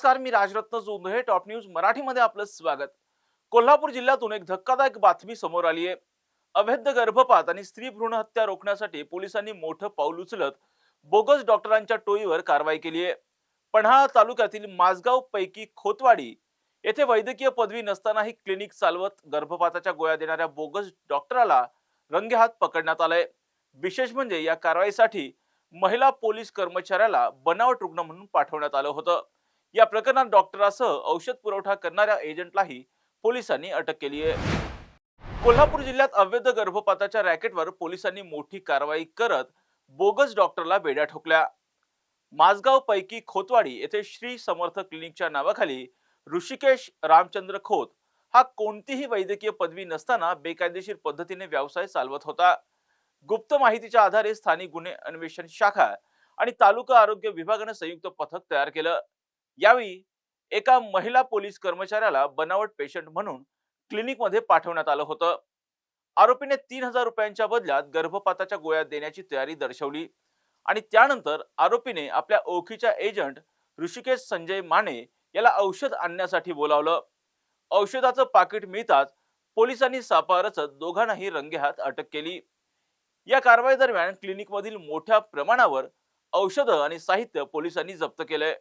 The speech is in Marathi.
नमस्कार, मी राजरत्न जोंधळे. टॉप न्यूज मराठीमध्ये आपलं स्वागत. कोल्हापूर जिल्ह्यातून एक धक्कादायक बातमी समोर आली आहे. अवैध गर्भपात आणि स्त्री भ्रूण हत्या रोखण्यासाठी पोलिसांनी मोठं पाऊल उचलत बोगस डॉक्टरांच्या टोळीवर कारवाई केली आहे. पन्हाळा तालुक्यातील माझगाव पैकी खोतवाडी येथे वैद्यकीय पदवी नसतानाही क्लिनिक चालवत गर्भपाताच्या गोळ्या देणाऱ्या बोगस डॉक्टराला रंगेहात पकडण्यात आलंय. विशेष म्हणजे या कारवाईसाठी महिला पोलीस कर्मचाऱ्याला बनावट रुग्ण म्हणून पाठवण्यात आलं होतं. या प्रकरणात डॉक्टरासह औषध पुरवठा करणाऱ्या एजंटलाही पोलिसांनी अटक केली आहे. कोल्हापूर जिल्ह्यात अवैध गर्भपाताच्या रॅकेटवर पोलिसांनी मोठी कारवाई करत बोगस डॉक्टरला बेड्या ठोकल्या. माझगाव पैकी खोतवाडी येथे श्री समर्थ क्लिनिकच्या नावाखाली ऋषिकेश रामचंद्र खोत हा कोणतीही वैद्यकीय पदवी नसताना बेकायदेशीर पद्धतीने व्यवसाय चालवत होता. गुप्त माहितीच्या आधारे स्थानिक गुन्हे अन्वेषण शाखा आणि तालुका आरोग्य विभागाने संयुक्त पथक तयार केलं. यावेळी एका महिला पोलीस कर्मचाऱ्याला बनावट पेशंट म्हणून क्लिनिक मध्ये पाठवण्यात आलं होतं. आरोपीने 3,000 रुपयांच्या बदल्यात गर्भपाताच्या गोळ्या देण्याची तयारी दर्शवली आणि त्यानंतर आरोपीने आपल्या ओळखीच्या एजंट ऋषिकेश संजय माने याला औषध आणण्यासाठी बोलावलं. औषधाचं पाकिट मिळताच पोलिसांनी सापळा रचत दोघांनाही रंगेहात अटक केली. या कारवाई दरम्यान क्लिनिक मधील मोठ्या प्रमाणावर औषधं आणि साहित्य पोलिसांनी जप्त केलंय.